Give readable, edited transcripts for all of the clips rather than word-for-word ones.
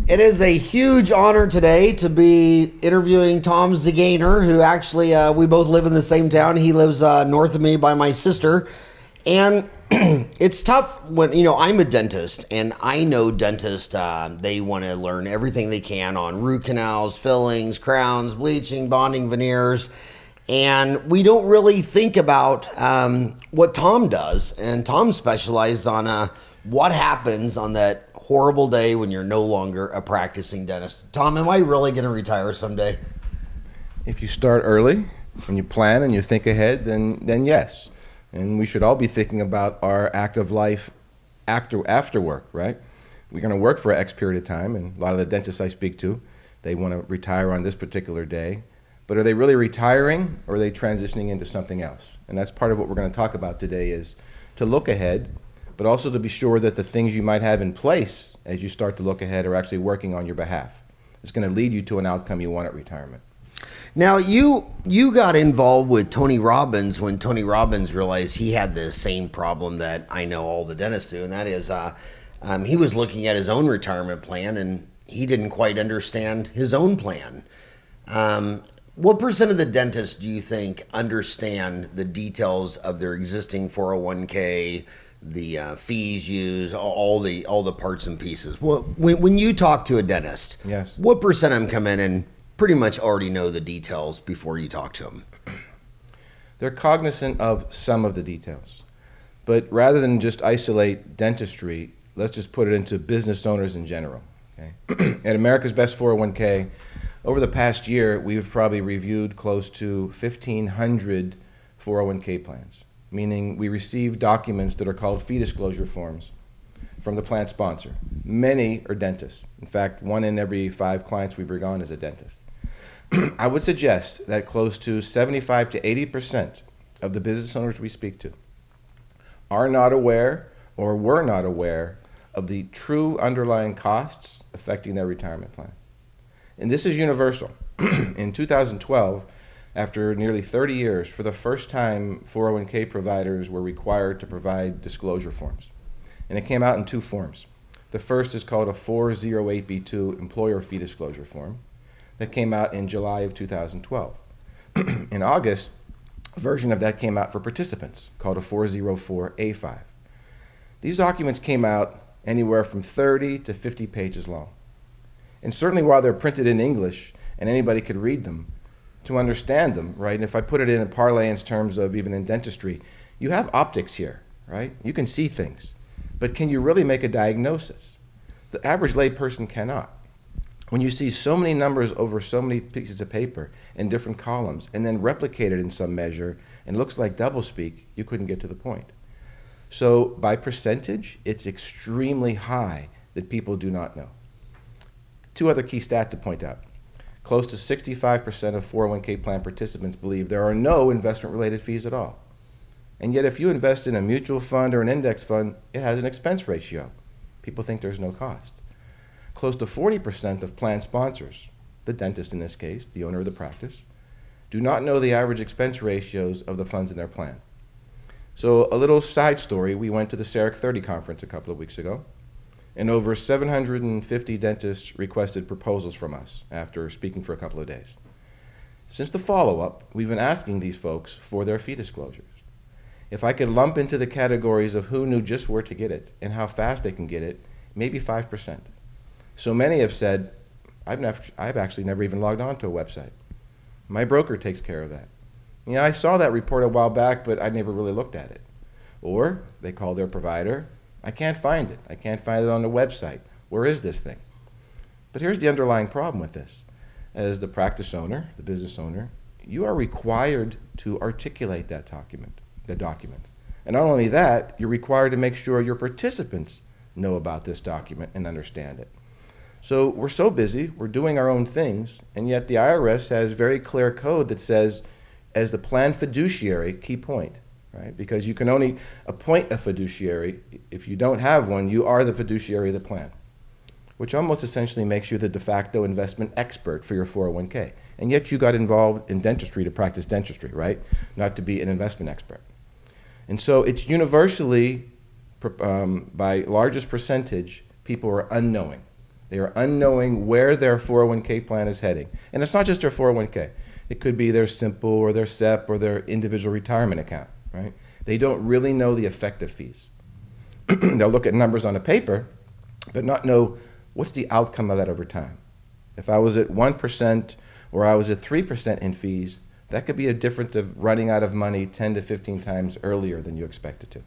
It is a huge honor today to be interviewing Tom Zgainer, who actually, we both live in the same town. He lives north of me by my sister. And it's tough when, I'm a dentist, and I know dentists, they want to learn everything they can on root canals, fillings, crowns, bleaching, bonding, veneers. And we don't really think about what Tom does. And Tom specializes on what happens on that horrible day when you're no longer a practicing dentist. Tom, am I really going to retire someday? If you start early and you plan and you think ahead, then yes. And we should all be thinking about our active life after work, right? We're going to work for X period of time, and a lot of the dentists I speak to, they want to retire on this particular day. But are they really retiring, or are they transitioning into something else? And that's part of what we're going to talk about today, is to look ahead, but also to be sure that the things you might have in place as you start to look ahead are actually working on your behalf. It's going to lead you to an outcome you want at retirement. Now, you got involved with Tony Robbins when Tony Robbins realized he had the same problem that I know all the dentists do, and that is he was looking at his own retirement plan, and he didn't quite understand his own plan. What percent of the dentists do you think understand the details of their existing 401k, the fees used, all the parts and pieces? Well, when you talk to a dentist, yes, what percent of them come in and pretty much already know the details before you talk to them? They're cognizant of some of the details. But rather than just isolate dentistry, let's just put it into business owners in general. Okay? At America's Best 401k, over the past year, we've probably reviewed close to 1,500 401k plans, meaning we receive documents that are called fee disclosure forms from the plan sponsor. Many are dentists. In fact, 1 in every 5 clients we bring on is a dentist. I would suggest that close to 75 to 80% of the business owners we speak to are not aware or were not aware of the true underlying costs affecting their retirement plan. And this is universal. In 2012, after nearly 30 years, for the first time, 401k providers were required to provide disclosure forms. And it came out in 2 forms. The first is called a 408B2 employer fee disclosure form that came out in July of 2012. In August, a version of that came out for participants called a 404A5. These documents came out anywhere from 30 to 50 pages long. And certainly while they're printed in English and anybody could read them, to understand them, right? And if I put it in parlance terms of even in dentistry, you have optics here, right? You can see things. But can you really make a diagnosis? The average layperson cannot. When you see so many numbers over so many pieces of paper in different columns and then replicated in some measure and looks like doublespeak, you couldn't get to the point. So by percentage, it's extremely high that people do not know. 2 other key stats to point out. Close to 65% of 401k plan participants believe there are no investment-related fees at all. And yet if you invest in a mutual fund or an index fund, it has an expense ratio. People think there's no cost. Close to 40% of plan sponsors, the dentist in this case, the owner of the practice, do not know the average expense ratios of the funds in their plan. So a little side story, we went to the CEREC 30 conference a couple of weeks ago, and over 750 dentists requested proposals from us after speaking for a couple of days. Since the follow-up, we've been asking these folks for their fee disclosures. If I could lump into the categories of who knew just where to get it and how fast they can get it, maybe 5%. So many have said, I've actually never even logged on to a website. My broker takes care of that. I saw that report a while back, but I never really looked at it. Or they call their provider, I can't find it. I can't find it on the website. Where is this thing? But here's the underlying problem with this. As the practice owner, the business owner, you are required to articulate that document. And not only that, you're required to make sure your participants know about this document and understand it. So we're so busy, we're doing our own things, and yet the IRS has very clear code that says, as the plan fiduciary, key point, right? Because you can only appoint a fiduciary. If you don't have one, you are the fiduciary of the plan, which almost essentially makes you the de facto investment expert for your 401k. And yet you got involved in dentistry to practice dentistry, right? Not to be an investment expert. And so it's universally, by largest percentage, people are unknowing. They are unknowing where their 401k plan is heading. And it's not just their 401k. It could be their simple or their SEP or their individual retirement account, right? They don't really know the effective fees. They'll look at numbers on a paper, but not know what's the outcome of that over time. If I was at 1% or I was at 3% in fees, that could be a difference of running out of money 10 to 15 times earlier than you expected to.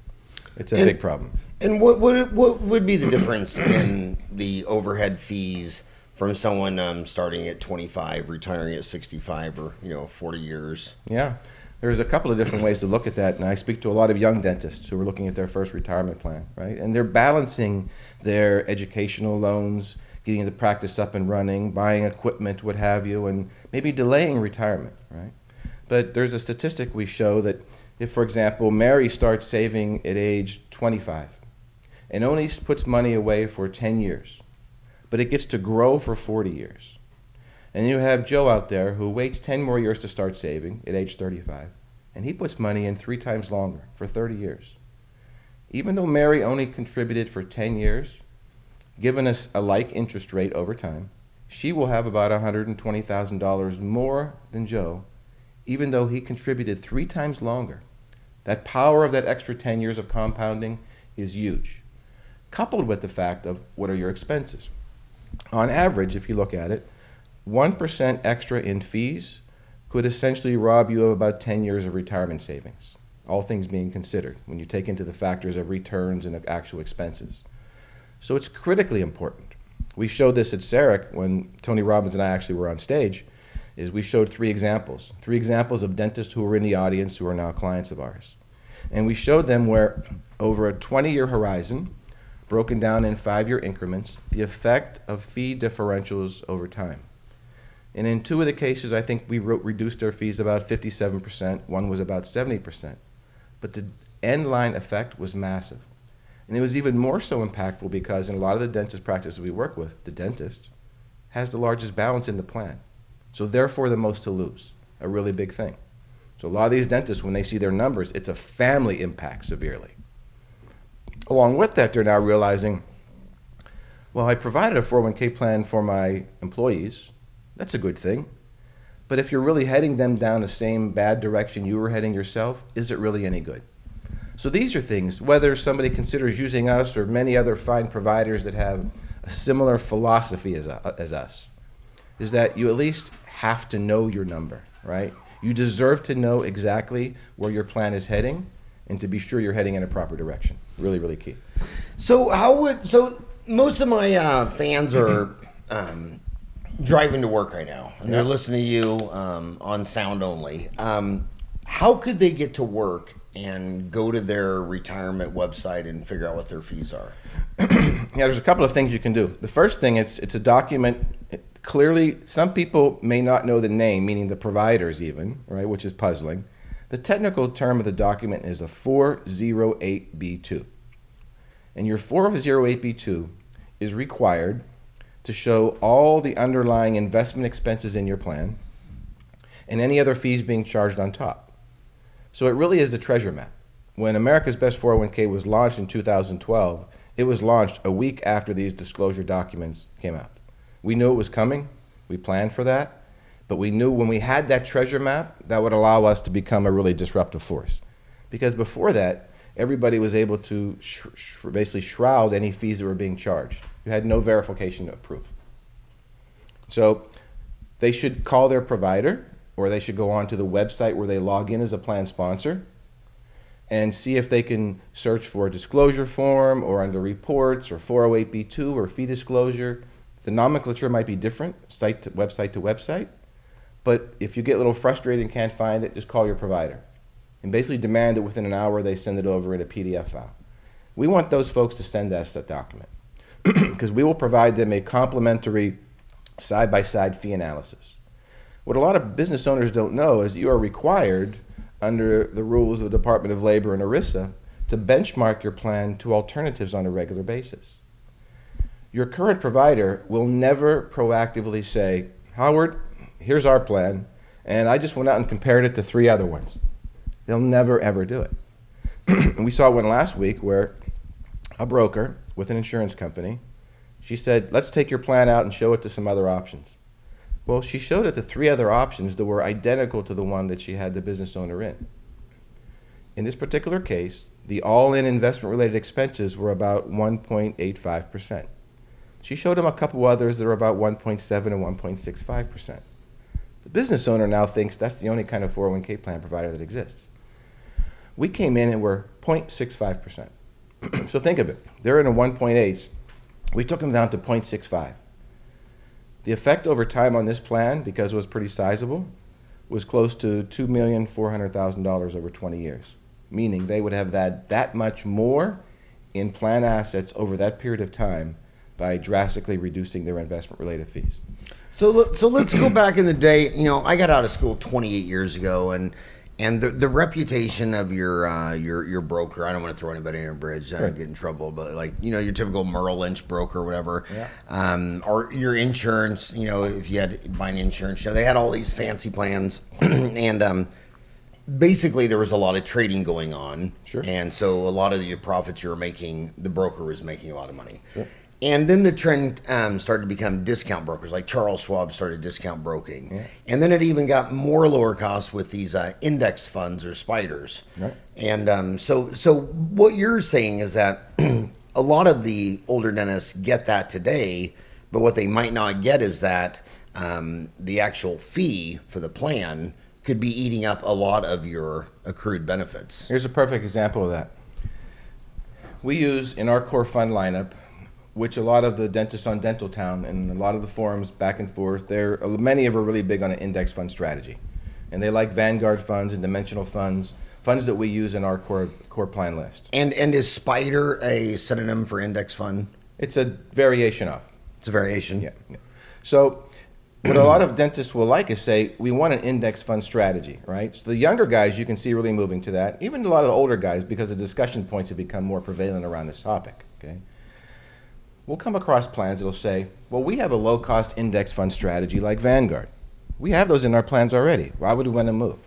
It's a big problem. And what would be the difference in the overhead fees from someone starting at 25, retiring at 65, or 40 years? Yeah, there's a couple of different ways to look at that, and I speak to a lot of young dentists who are looking at their first retirement plan, right? And they're balancing their educational loans, getting the practice up and running, buying equipment, what have you, and maybe delaying retirement, right? But there's a statistic we show that if, for example, Mary starts saving at age 25 and only puts money away for 10 years, but it gets to grow for 40 years, and you have Joe out there who waits 10 more years to start saving at age 35, and he puts money in 3 times longer for 30 years. Even though Mary only contributed for 10 years, given us a like interest rate over time, she will have about $120,000 more than Joe, even though he contributed 3 times longer. That power of that extra 10 years of compounding is huge, coupled with the fact of what are your expenses. On average, if you look at it, 1% extra in fees could essentially rob you of about 10 years of retirement savings, all things being considered, when you take into the factors of returns and actual expenses. So it's critically important. We showed this at CEREC when Tony Robbins and I actually were on stage, is we showed 3 examples of dentists who were in the audience who are now clients of ours. And we showed them where over a 20-year horizon, broken down in 5-year increments, the effect of fee differentials over time. And in 2 of the cases, I think we reduced their fees about 57%, one was about 70%. But the end line effect was massive. And it was even more so impactful because in a lot of the dentist practices we work with, the dentist has the largest balance in the plan. So therefore the most to lose, a really big thing. So a lot of these dentists, when they see their numbers, it's a family impact severely. Along with that, they're now realizing, well, I provided a 401k plan for my employees. That's a good thing. But if you're really heading them down the same bad direction you were heading yourself, is it really any good? So these are things, whether somebody considers using us or many other fine providers that have a similar philosophy as us, is that you at least have to know your number, right? You deserve to know exactly where your plan is heading and to be sure you're heading in a proper direction. Really, really key. So most of my fans are driving to work right now, and they're listening to you on sound only. How could they get to work and go to their retirement website and figure out what their fees are? Yeah, there's a couple of things you can do. The first thing is it's a document. Clearly, some people may not know the name, meaning the providers even, right, which is puzzling. The technical term of the document is a 408B2. And your 408B2 is required to show all the underlying investment expenses in your plan and any other fees being charged on top. So it really is the treasure map. When America's Best 401k was launched in 2012, it was launched a week after these disclosure documents came out. We knew it was coming, we planned for that, but we knew when we had that treasure map, that would allow us to become a really disruptive force. Because before that, everybody was able to basically shroud any fees that were being charged. You had no verification of proof. So they should call their provider, or they should go onto the website where they log in as a plan sponsor and see if they can search for a disclosure form or under reports or 408B2 or fee disclosure. The nomenclature might be different, website to website, but if you get a little frustrated and can't find it, just call your provider and basically demand that within an hour they send it over in a PDF file. We want those folks to send us that document because we will provide them a complimentary side-by-side fee analysis. What a lot of business owners don't know is you are required under the rules of the Department of Labor and ERISA to benchmark your plan to alternatives on a regular basis. Your current provider will never proactively say, Howard, here's our plan, and I just went out and compared it to 3 other ones. They'll never, ever do it. And we saw one last week where a broker with an insurance company She said, let's take your plan out and show it to some other options. Well, she showed it to 3 other options that were identical to the one that she had the business owner in. In this particular case, the all-in investment-related expenses were about 1.85%. She showed him a couple others that are about 1.7 and 1.65%. The business owner now thinks that's the only kind of 401k plan provider that exists. We came in and we're 0.65%. So think of it. They're in a 1.8s. We took them down to 0.65. The effect over time on this plan, because it was pretty sizable, was close to $2,400,000 over 20 years, meaning they would have that much more in plan assets over that period of time by drastically reducing their investment-related fees. So let's go back in the day. You know, I got out of school 28 years ago, and the reputation of your broker, I don't want to throw anybody in a bridge, get in trouble, but like, you know, your typical Merrill Lynch broker or whatever, or your insurance, you know, if you had to buy an insurance, you know, they had all these fancy plans, and basically there was a lot of trading going on. Sure. And so a lot of your profits you were making, the broker was making a lot of money. Sure. And then the trend started to become discount brokers, like Charles Schwab started discount broking. Yeah. And then it even got more lower cost with these index funds or spiders. Right. And so what you're saying is that a lot of the older dentists get that today, but what they might not get is that the actual fee for the plan could be eating up a lot of your accrued benefits. Here's a perfect example of that. We use in our core fund lineup, which a lot of the dentists on Dental Town and a lot of the forums back and forth, many of them are really big on an index fund strategy. And they like Vanguard funds and dimensional funds that we use in our core plan list. And is Spider a synonym for index fund? It's a variation of. It's a variation? Yeah. So what a lot of dentists will like is say, we want an index fund strategy, right? So the younger guys, you can see really moving to that. Even a lot of the older guys, because the discussion points have become more prevalent around this topic, okay? We'll come across plans that'll say, well, we have a low-cost index fund strategy like Vanguard. We have those in our plans already. Why would we want to move?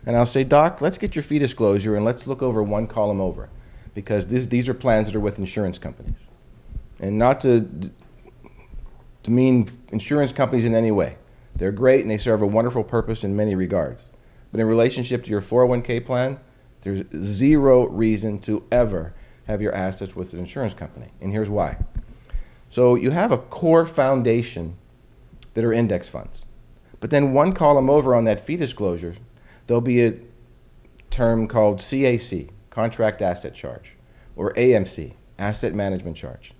And I'll say, Doc, let's get your fee disclosure and let's look over one column over, because these are plans that are with insurance companies. And not to mean insurance companies in any way. They're great and they serve a wonderful purpose in many regards. But in relationship to your 401k plan, there's zero reason to ever have your assets with an insurance company. And here's why. So you have a core foundation that are index funds. But then one column over on that fee disclosure, there'll be a term called CAC, Contract Asset Charge, or AMC, Asset Management Charge.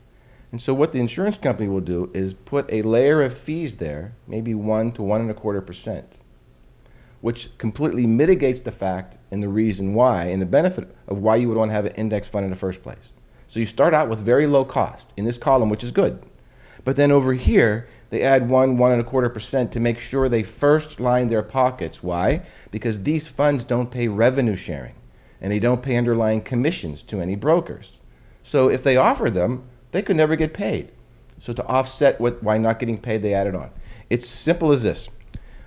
And so what the insurance company will do is put a layer of fees there, maybe 1 to 1.25%, which completely mitigates the fact and the reason why and the benefit of why you would want to have an index fund in the first place. So you start out with very low cost in this column, which is good. But then over here, they add 1.25% to make sure they first line their pockets. Why? Because these funds don't pay revenue sharing, and they don't pay underlying commissions to any brokers. So if they offer them, they could never get paid. So to offset why not getting paid, they add it on. It's simple as this.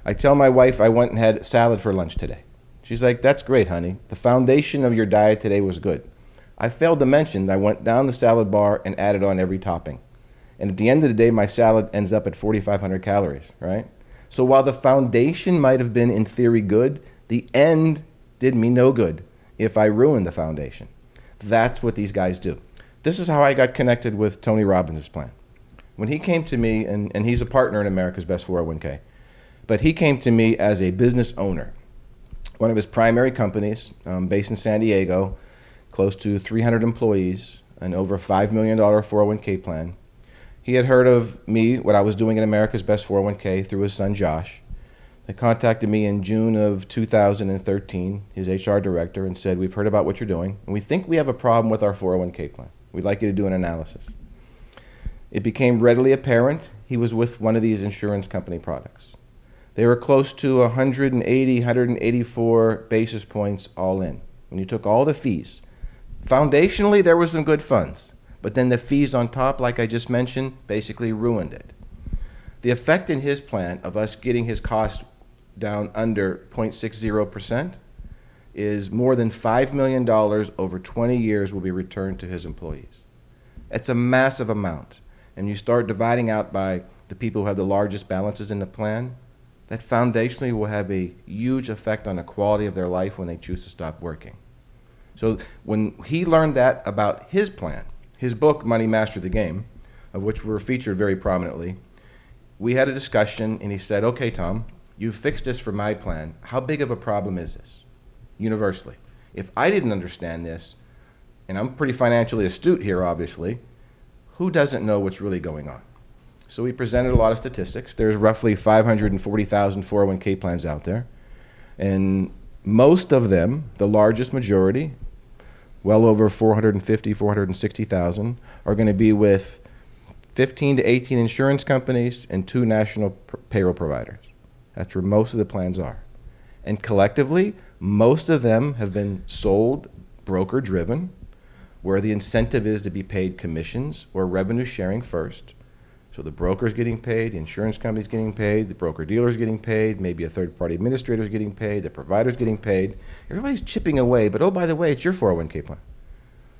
I tell my wife I went and had salad for lunch today. She's like, that's great, honey. The foundation of your diet today was good. I failed to mention that I went down the salad bar and added on every topping. And at the end of the day, my salad ends up at 4,500 calories, right? So while the foundation might have been in theory good, the end did me no good if I ruined the foundation. That's what these guys do. This is how I got connected with Tony Robbins' plan. When he came to me, and he's a partner in America's Best 401k, but he came to me as a business owner. One of his primary companies, based in San Diego, close to 300 employees, and over $5 million 401k plan. He had heard of me, what I was doing in America's Best 401k through his son Josh. They contacted me in June of 2013, his HR director, and said, we've heard about what you're doing, and we think we have a problem with our 401k plan. We'd like you to do an analysis. It became readily apparent he was with one of these insurance company products. They were close to 180, 184 basis points all in. When you took all the fees, foundationally, there were some good funds, but then the fees on top, like I just mentioned, basically ruined it. The effect in his plan of us getting his cost down under 0.60% is more than $5 million over 20 years will be returned to his employees. It's a massive amount. and you start dividing out by the people who have the largest balances in the plan, that foundationally will have a huge effect on the quality of their life when they choose to stop working. So when he learned that about his plan, his book, Money Master the Game, of which we're featured very prominently, we had a discussion, and he said, okay, Tom, you've fixed this for my plan. How big of a problem is this, universally? If I didn't understand this, and I'm pretty financially astute here, obviously, who doesn't know what's really going on? So we presented a lot of statistics. There's roughly 540,000 401k plans out there, and most of them, the largest majority, well over 450, 460,000, are going to be with 15 to 18 insurance companies and 2 national payroll providers. That's where most of the plans are. And collectively, most of them have been sold broker-driven, where the incentive is to be paid commissions or revenue sharing first. So the broker's getting paid, the insurance company's getting paid, the broker-dealer's getting paid, maybe a third-party administrator's getting paid, the provider's getting paid. Everybody's chipping away, but oh, by the way, it's your 401k plan.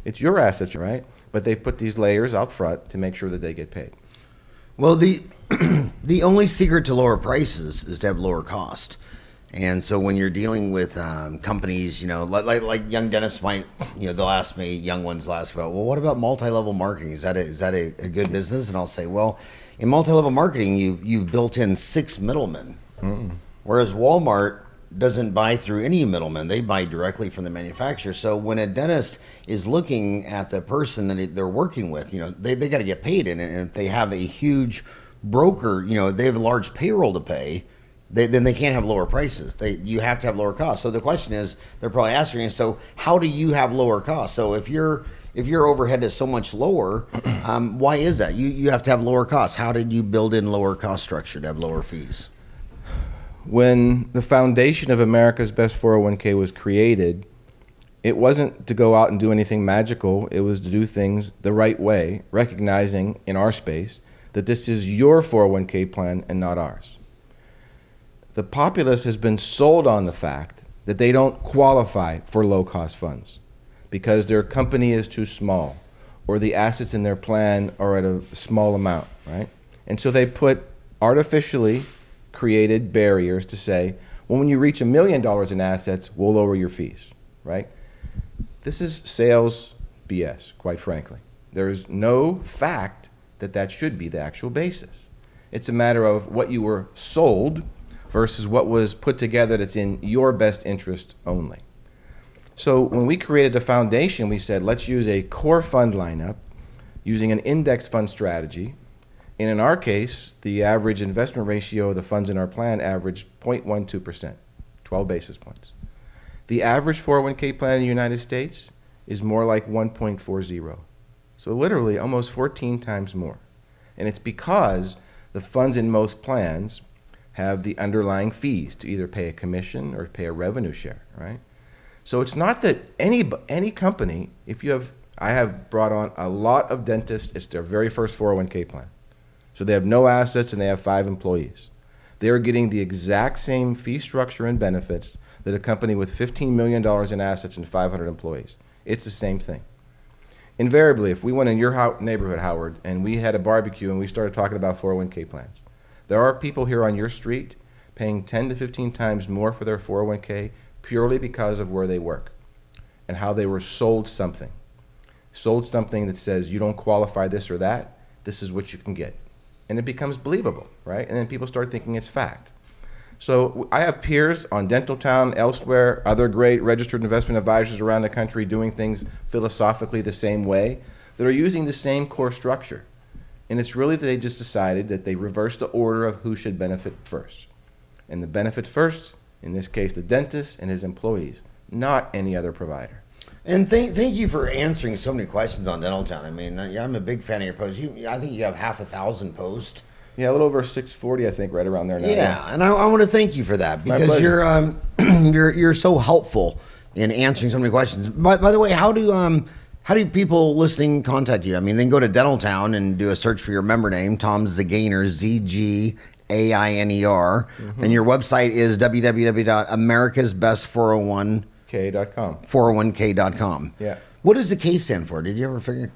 It's your assets, right? But they've put these layers out front to make sure that they get paid. Well, the the only secret to lower prices is to have lower cost. And so when you're dealing with companies, you know, like young dentists might, you know, they'll ask me, young ones will ask about, well, what about multi-level marketing? Is that a good business? And I'll say, well, in multi-level marketing, you've built in 6 middlemen, whereas Walmart doesn't buy through any middlemen. They buy directly from the manufacturer. So when a dentist is looking at the person that they're working with, you know, they got to get paid. And if they have a huge broker, you know, they have a large payroll to pay, then they can't have lower prices. You have to have lower costs. So the question is, they're probably asking, so how do you have lower costs? So if your overhead is so much lower, why is that? You have to have lower costs. How did you build in lower cost structure to have lower fees? When the foundation of America's Best 401k was created, it wasn't to go out and do anything magical. It was to do things the right way, recognizing in our space that this is your 401k plan and not ours. The populace has been sold on the fact that they don't qualify for low-cost funds because their company is too small or the assets in their plan are at a small amount, right? And so they put artificially created barriers to say, well, when you reach $1 million in assets, we'll lower your fees, right? This is sales BS, quite frankly. There is no fact that that should be the actual basis. It's a matter of what you were sold versus what was put together that's in your best interest only. So when we created a foundation, we said, let's use a core fund lineup using an index fund strategy. And in our case, the average investment ratio of the funds in our plan averaged 0.12%, 12 basis points. The average 401k plan in the United States is more like 1.40. So literally almost 14 times more. And it's because the funds in most plans have the underlying fees to either pay a commission or pay a revenue share, right? So it's not that any company, I have brought on a lot of dentists, it's their very first 401k plan. So they have no assets and they have 5 employees. They're getting the exact same fee structure and benefits that a company with $15 million in assets and 500 employees. It's the same thing. Invariably, if we went in your neighborhood, Howard, and we had a barbecue and we started talking about 401k plans, there are people here on your street paying 10 to 15 times more for their 401k purely because of where they work and how they were sold something. Sold something that says you don't qualify this or that, this is what you can get. And it becomes believable, right? And then people start thinking it's fact. So I have peers on Dental Town, elsewhere, other great registered investment advisors around the country doing things philosophically the same way that are using the same core structure. And it's really that they just decided that they reversed the order of who should benefit first. And the benefit first, in this case, the dentist and his employees, not any other provider. And thank you for answering so many questions on Dental Town. I mean, I'm a big fan of your posts. I think you have 1,000 posts. Yeah, a little over 640, I think, right around there now. Yeah, and I want to thank you for that because you're so helpful in answering so many questions. By the way, how do people listening contact you? I mean, they can go to Dental Town and do a search for your member name, Tom Zgainer, ZGAINER, and your website is www.americasbest401k.com. 401k.com. Yeah. What does the K stand for? Did you ever figure?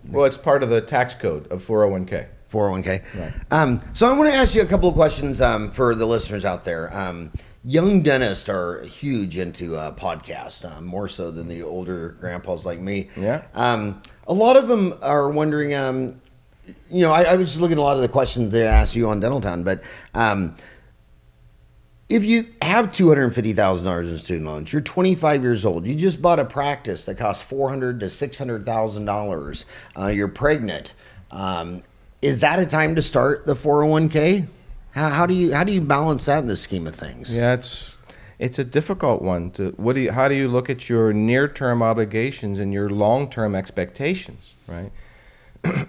Well, it's part of the tax code of 401k. 401k. Right. So I want to ask you a couple of questions for the listeners out there. Young dentists are huge into podcasts, more so than the older grandpas like me. Yeah. A lot of them are wondering, I was just looking at a lot of the questions they asked you on Dental Town, but if you have $250,000 in student loans, you're 25 years old, you just bought a practice that costs $400,000 to $600,000, you're pregnant, is that a time to start the 401k? How do you balance that in the scheme of things? Yeah, it's a difficult one. How do you look at your near-term obligations and your long-term expectations, right?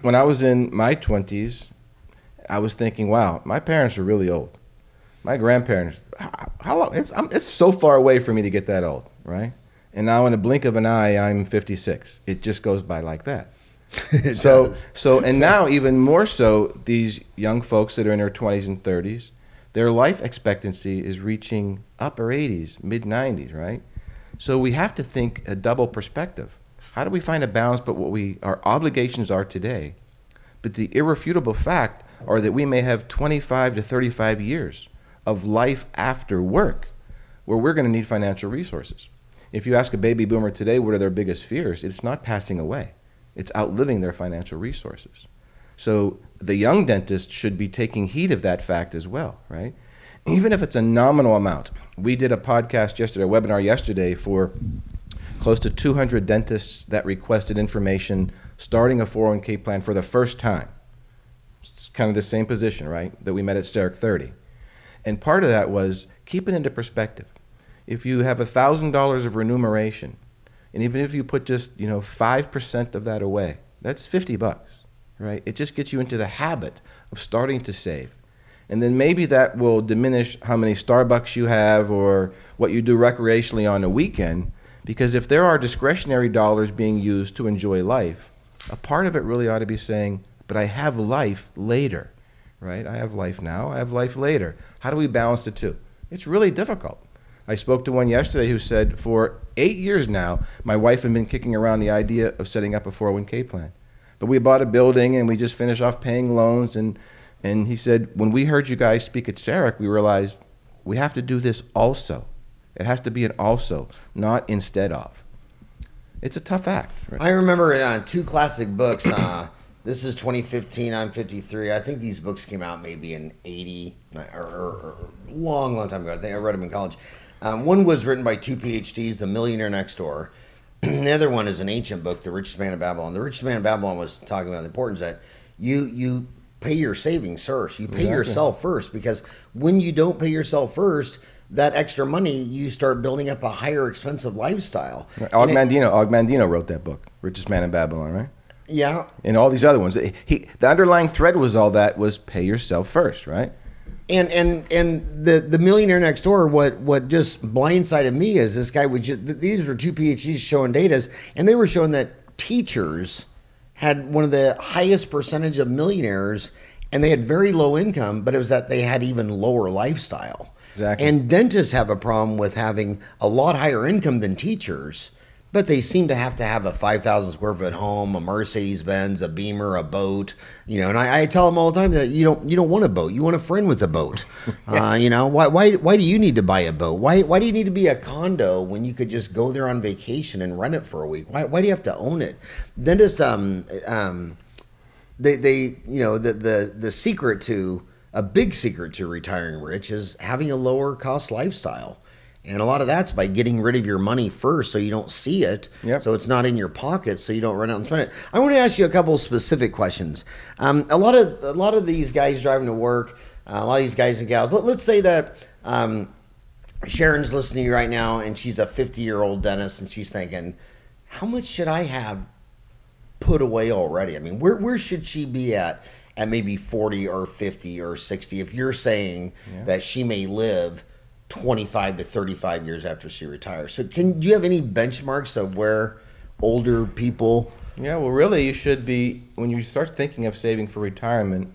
When I was in my 20s, I was thinking, wow, my parents are really old. My grandparents, how long? It's so far away for me to get that old, right? And now in a blink of an eye, I'm 56. It just goes by like that. And now even more so, these young folks that are in their 20s and 30s, their life expectancy is reaching upper 80s, mid 90s, right? So we have to think a double perspective. How do we find a balance but our obligations are today, but the irrefutable fact are that we may have 25 to 35 years of life after work where we're going to need financial resources. If you ask a baby boomer today what are their biggest fears, it's not passing away. It's outliving their financial resources. So the young dentist should be taking heed of that fact as well, right? Even if it's a nominal amount. We did a podcast yesterday, a webinar yesterday for close to 200 dentists that requested information starting a 401k plan for the first time. It's kind of the same position, right, that we met at CERC 30. And part of that was keep it into perspective. If you have $1,000 of remuneration, and even if you put just 5% of that away, that's $50, right? It just gets you into the habit of starting to save. And then maybe that will diminish how many Starbucks you have or what you do recreationally on a weekend, because if there are discretionary dollars being used to enjoy life, a part of it really ought to be saying, but I have life later, right? I have life now, I have life later. How do we balance the two? It's really difficult. I spoke to one yesterday who said, for 8 years now, my wife had been kicking around the idea of setting up a 401k plan. But we bought a building and we just finished off paying loans. And he said, when we heard you guys speak at CERC, we realized we have to do this also. It has to be an also, not instead of. It's a tough act. Right? I remember two classic books. This is 2015, I'm 53. I think these books came out maybe in 80 or long time ago. I think I read them in college. One was written by two PhDs, The Millionaire Next Door. The other one is an ancient book, The Richest Man in Babylon. The Richest Man in Babylon was talking about the importance that you pay your savings first. You pay yourself first, because when you don't pay yourself first, that extra money, you start building up a higher expensive lifestyle. Right. Ogmandino wrote that book, Richest Man in Babylon, right? Yeah. And all these other ones. The underlying thread was pay yourself first, right? And the Millionaire Next Door, what just blindsided me is this guy would these were two PhDs showing data, and they were showing that teachers had one of the highest percentage of millionaires, and they had very low income, but it was that they had even lower lifestyle. Exactly. And dentists have a problem with having a lot higher income than teachers, but they seem to have a 5,000 square foot home, a Mercedes-Benz, a Beamer, a boat, and I tell them all the time that you don't want a boat. You want a friend with a boat. Why do you need to buy a boat? Why do you need to be a condo when you could just go there on vacation and rent it for a week? Why do you have to own it? Dentists, the secret to, a big secret to retiring rich is having a lower cost lifestyle. And a lot of that's by getting rid of your money first so you don't see it, so it's not in your pocket, so you don't run out and spend it. I want to ask you a couple of specific questions. A lot of these guys driving to work, a lot of these guys and gals, let's say that Sharon's listening to you right now, and she's a 50-year-old dentist, and she's thinking, how much should I have put away already? I mean, where should she be at maybe 40 or 50 or 60, if you're saying that she may live 25 to 35 years after she retires? So do you have any benchmarks of where older people? Yeah, well, really, you should be, when you start thinking of saving for retirement,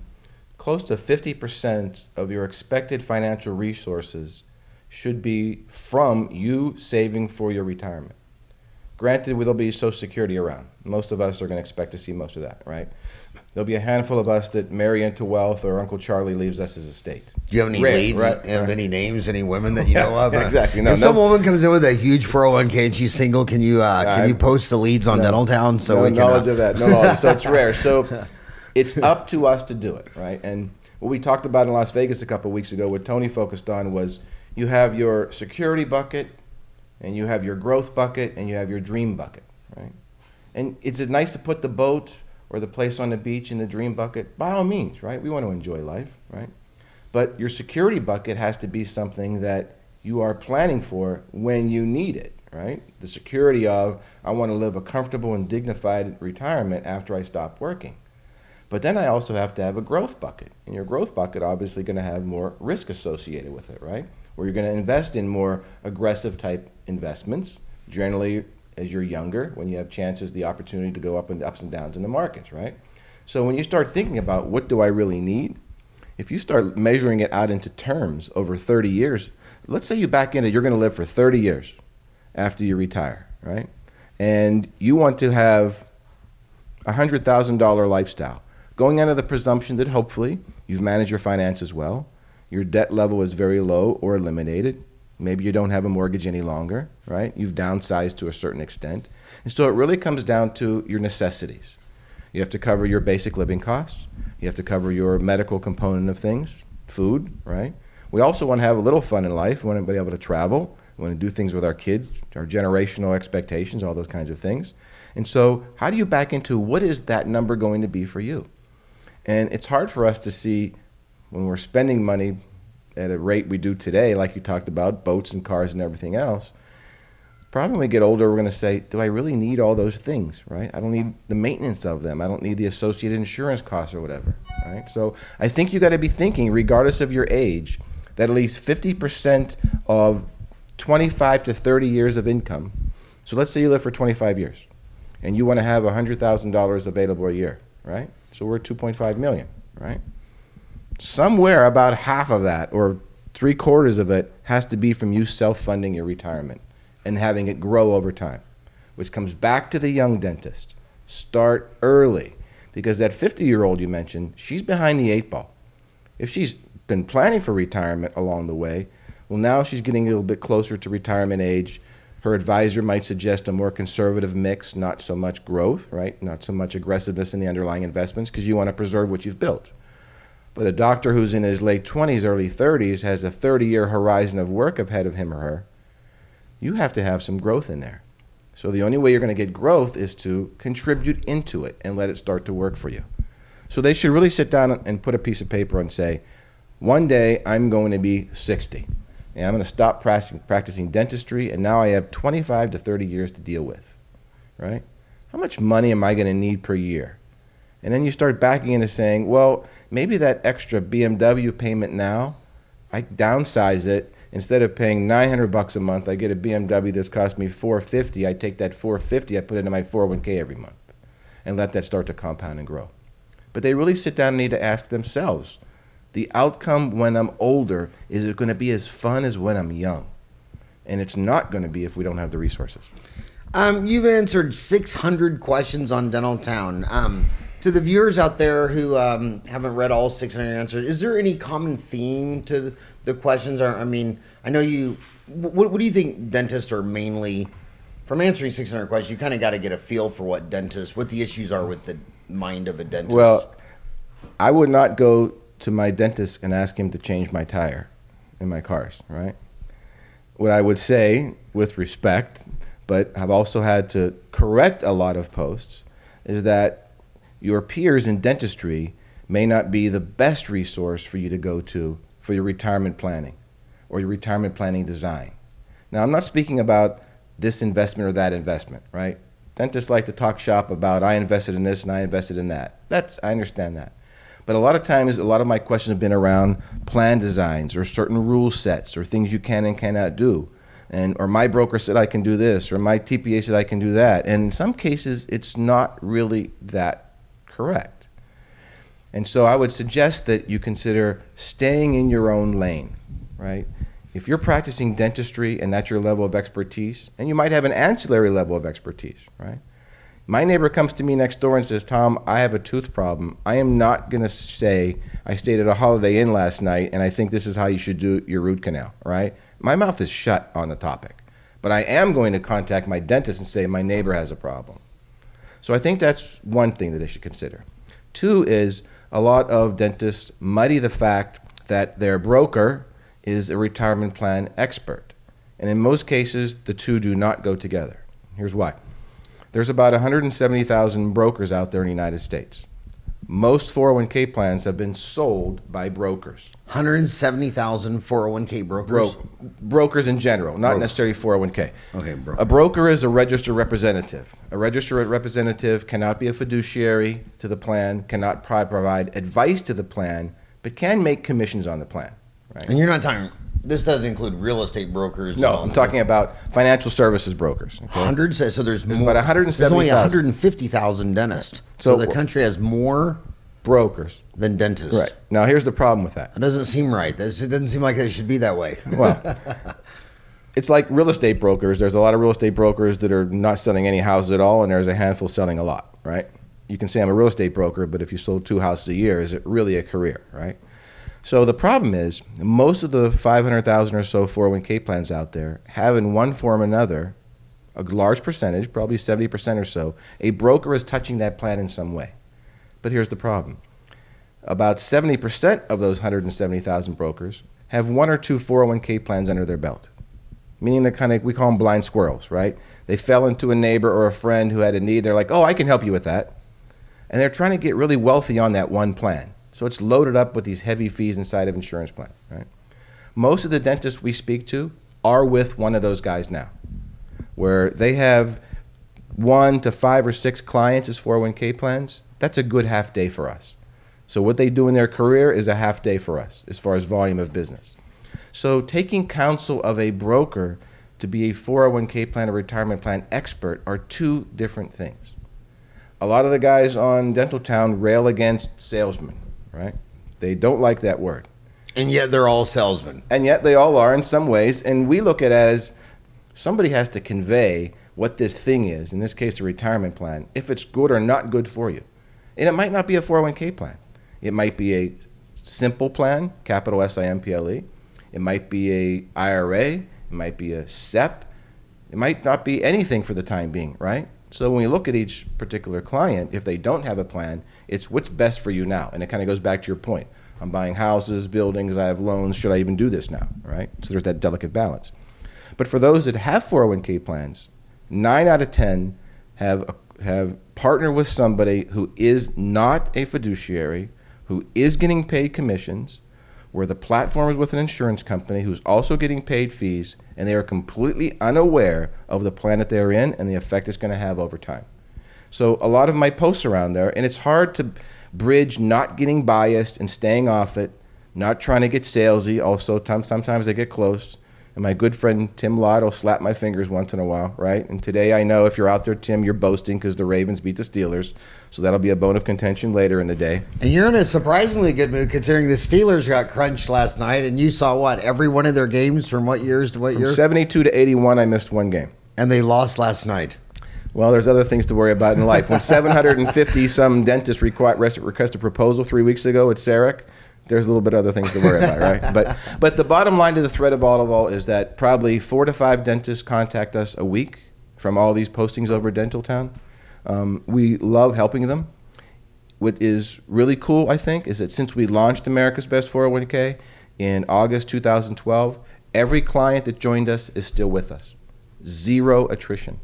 close to 50% of your expected financial resources should be from you saving for your retirement. Granted, there'll be Social Security around. Most of us are going to expect to see most of that, right? There'll be a handful of us that marry into wealth, or Uncle Charlie leaves us his estate. Do you have any leads? Right? Have any names? Any women that you know of? Exactly. No, if some woman comes in with a huge 401k and she's single, can you post the leads on Dental Town so we can? No knowledge of that. No knowledge. So it's rare. So it's up to us to do it, right? And what we talked about in Las Vegas a couple of weeks ago, what Tony focused on was you have your security bucket, and you have your growth bucket, and you have your dream bucket, right? And is it nice to put the boat or the place on the beach in the dream bucket? By all means, right? We want to enjoy life, right? But your security bucket has to be something that you are planning for when you need it, right? The security of, I want to live a comfortable and dignified retirement after I stop working. But then I also have to have a growth bucket. And your growth bucket obviously going to have more risk associated with it, right? Where you're going to invest in more aggressive type investments, generally as you're younger, when you have chances, the opportunity to go ups and downs in the markets, right? So when you start thinking about what do I really need, if you start measuring it out into terms over 30 years, let's say you back into you're going to live for 30 years after you retire, right? And you want to have a $100,000 lifestyle, going under the presumption that hopefully you've managed your finances well, your debt level is very low or eliminated. Maybe you don't have a mortgage any longer, right? You've downsized to a certain extent. And so it really comes down to your necessities. You have to cover your basic living costs. You have to cover your medical component of things, food, right? We also want to have a little fun in life. We want to be able to travel. We want to do things with our kids, our generational expectations, all those kinds of things. And so how do you back into what is that number going to be for you? And it's hard for us to see when we're spending money at a rate we do today, like you talked about, boats and cars and everything else. Probably when we get older, we're going to say, do I really need all those things, right? I don't need the maintenance of them. I don't need the associated insurance costs or whatever, right? So I think you got to be thinking, regardless of your age, that at least 50% of 25 to 30 years of income. So let's say you live for 25 years and you want to have $100,000 available a year, right? So we're at 2.5 million, right? Somewhere about half of that or 3/4 of it has to be from you self-funding your retirement and having it grow over time, which comes back to the young dentist. Start early, because that 50-year-old you mentioned, she's behind the 8 ball. If she's been planning for retirement along the way, well, now she's getting a little bit closer to retirement age. Her advisor might suggest a more conservative mix, not so much growth, right? Not so much aggressiveness in the underlying investments, because you want to preserve what you've built. But a doctor who's in his late 20s, early 30s, has a 30-year horizon of work ahead of him or her. You have to have some growth in there. So the only way you're going to get growth is to contribute into it and let it start to work for you. So they should really sit down and put a piece of paper and say, one day I'm going to be 60, and I'm going to stop practicing dentistry, and now I have 25 to 30 years to deal with, right? How much money am I going to need per year? And then you start backing into saying, well, maybe that extra BMW payment now, I downsize it. Instead of paying $900 a month, I get a BMW that's cost me $450. I take that $450, I put it into my 401k every month and let that start to compound and grow. But they really sit down and need to ask themselves, the outcome when I'm older, is it going to be as fun as when I'm young? And it's not going to be if we don't have the resources. You've answered 600 questions on Dental Town. To the viewers out there who haven't read all 600 answers, is there any common theme to the questions? I mean, I know you, what do you think dentists are mainly, from answering 600 questions, you kind of got to get a feel for what the issues are with the mind of a dentist. Well, I would not go to my dentist and ask him to change my tire in my cars, right? What I would say, with respect, but I've also had to correct a lot of posts, is that your peers in dentistry may not be the best resource for you to go to for your retirement planning or your retirement planning design. Now, I'm not speaking about this investment or that investment, right? Dentists like to talk shop about, I invested in this and I invested in that. I understand that. But a lot of times, a lot of my questions have been around plan designs or certain rule sets or things you can and cannot do. Or my broker said I can do this, or my TPA said I can do that. And in some cases, it's not really that correct. And so I would suggest that you consider staying in your own lane, right? If you're practicing dentistry and that's your level of expertise, and you might have an ancillary level of expertise, right? My neighbor comes to me next door and says, Tom, I have a tooth problem. I am not going to say I stayed at a Holiday Inn last night and I think this is how you should do your root canal, right? My mouth is shut on the topic. But I am going to contact my dentist and say my neighbor has a problem. So I think that's one thing that they should consider. Two is a lot of dentists muddy the fact that their broker is a retirement plan expert. And in most cases, the two do not go together. Here's why. There's about 170,000 brokers out there in the United States. Most 401k plans have been sold by brokers. 170,000 401k brokers? Brokers in general, not necessarily 401k. Okay, A broker is a registered representative. A registered representative cannot be a fiduciary to the plan, cannot provide advice to the plan, but can make commissions on the plan. Right? And you're not talking, this doesn't include real estate brokers? No, I'm talking about financial services brokers. Okay? 100, so there's more, about 170,000. There's only 150,000 dentists. So the country has more brokers than dentists. Right. Now here's the problem with that. It doesn't seem right. It doesn't seem like it should be that way. Well, it's like real estate brokers. There's a lot of real estate brokers that are not selling any houses at all, and there's a handful selling a lot, right? You can say I'm a real estate broker, but if you sold 2 houses a year, is it really a career, right? So the problem is most of the 500,000 or so 401k plans out there have in one form or another, a large percentage, probably 70% or so, a broker is touching that plan in some way. But here's the problem. About 70% of those 170,000 brokers have 1 or 2 401k plans under their belt. Meaning they're kind of, we call them blind squirrels, right? They fell into a neighbor or a friend who had a need. They're like, oh, I can help you with that. And they're trying to get really wealthy on that one plan. So it's loaded up with these heavy fees inside of insurance plan, right? Most of the dentists we speak to are with one of those guys now, where they have 1 to 5 or 6 clients as 401k plans. That's a good half day for us. So what they do in their career is a half day for us as far as volume of business. So taking counsel of a broker to be a 401k plan or retirement plan expert are 2 different things. A lot of the guys on Dental Town rail against salesmen, right? They don't like that word. And yet they're all salesmen. And yet they all are in some ways. And we look at it as somebody has to convey what this thing is, in this case a retirement plan, if it's good or not good for you. And it might not be a 401k plan. It might be a simple plan, capital S-I-M-P-L-E. It might be a IRA. It might be a SEP. It might not be anything for the time being, right? So when we look at each particular client, if they don't have a plan, it's what's best for you now. And it kind of goes back to your point. I'm buying houses, buildings, I have loans. Should I even do this now, right? So there's that delicate balance. But for those that have 401k plans, 9 out of 10 have partnered with somebody who is not a fiduciary, who is getting paid commissions, where the platform is with an insurance company who's also getting paid fees, and they are completely unaware of the plan that they're in and the effect it's going to have over time. So a lot of my posts around there, and it's hard to bridge not getting biased and staying off it, not trying to get salesy. Also, sometimes they get close. And my good friend Tim Lott will slap my fingers once in a while, right? And today I know if you're out there, Tim, you're boasting because the Ravens beat the Steelers. So that'll be a bone of contention later in the day. And you're in a surprisingly good mood considering the Steelers got crunched last night. And you saw what? Every one of their games from what years to what year? From 72 to 81, I missed 1 game. And they lost last night. Well, there's other things to worry about in life. When 750-some dentists requested a proposal 3 weeks ago at Sarek, there's a little bit of other things to worry about, right? But the bottom line to the thread of all is that probably 4 to 5 dentists contact us a week from all these postings over Dental Town. We love helping them. What is really cool, I think, is that since we launched America's Best 401k in August 2012, every client that joined us is still with us. 0 attrition.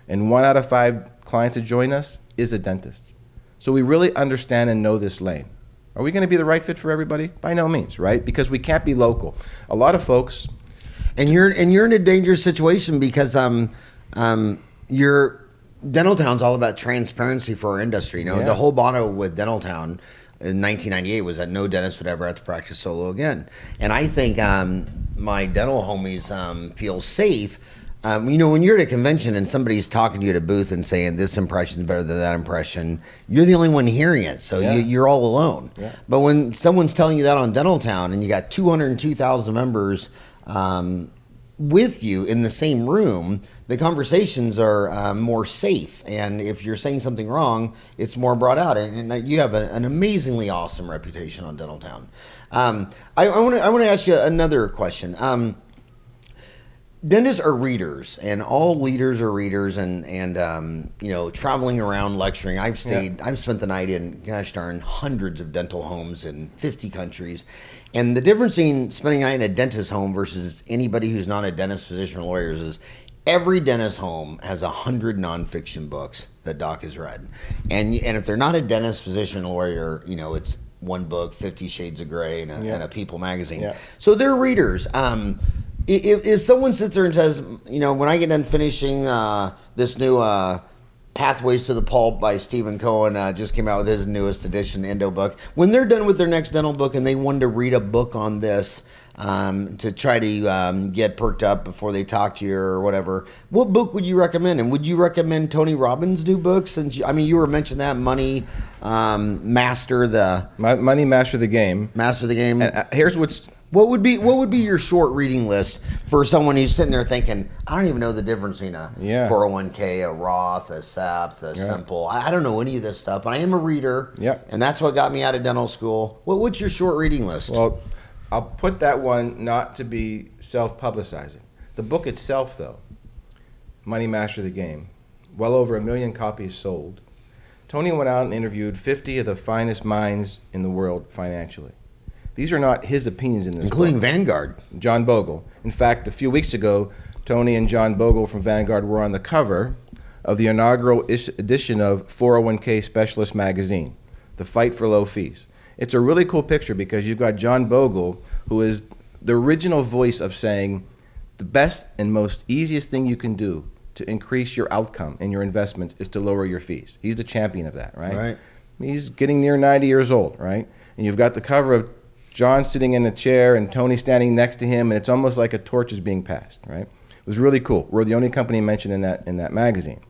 And 1 out of 5 clients that join us is a dentist. So we really understand and know this lane. Are we going to be the right fit for everybody? By no means, right? Because we can't be local. A lot of folks, and you're in a dangerous situation because your Dental Town's all about transparency for our industry. You know, the whole motto with Dental Town in 1998 was that no dentist would ever have to practice solo again. And I think my dental homies feel safe. You know, when you're at a convention and somebody's talking to you at a booth and saying this impression is better than that impression, you're the only one hearing it, so you're all alone. Yeah. But when someone's telling you that on Dental Town and you got 202,000 members with you in the same room, the conversations are more safe. And if you're saying something wrong, it's more brought out. And you have an amazingly awesome reputation on Dental Town. I want to ask you another question. Dentists are readers, and all leaders are readers, and you know, traveling around lecturing. I've spent the night in, gosh darn, hundreds of dental homes in 50 countries. And the difference in spending a night in a dentist home versus anybody who's not a dentist, physician, or lawyers is every dentist home has 100 nonfiction books that Doc has read. And if they're not a dentist, physician, lawyer, you know, it's one book, 50 Shades of Grey, and a People magazine. Yeah. So they're readers. If someone sits there and says, you know, when I get done finishing this new Pathways to the Pulp by Stephen Cohen, just came out with his newest edition, Endo book. When they're done with their next dental book and they wanted to read a book on this to try to get perked up before they talk to you or whatever, what book would you recommend? And would you recommend Tony Robbins' new books? Since you were mentioning that Money Master the Game. Master the Game. And here's what's... What would be your short reading list for someone who's sitting there thinking, I don't even know the difference between a 401k, a Roth, a SEP, a Simple. I don't know any of this stuff, but I am a reader, and that's what got me out of dental school. What's your short reading list? Well, I'll put that one not to be self-publicizing. The book itself, though, Money Master the Game, well over 1 million copies sold. Tony went out and interviewed 50 of the finest minds in the world financially. These are not his opinions in this including book. Vanguard. John Bogle. In fact, a few weeks ago, Tony and John Bogle from Vanguard were on the cover of the inaugural edition of 401k Specialist magazine, The Fight for Low Fees. It's a really cool picture because you've got John Bogle, who is the original voice of saying the best and most easiest thing you can do to increase your outcome in your investments is to lower your fees. He's the champion of that, right? Right. He's getting near 90 years old, right? And you've got the cover of John sitting in a chair and Tony standing next to him, and it's almost like a torch is being passed, right? It was really cool. We're the only company mentioned in that magazine.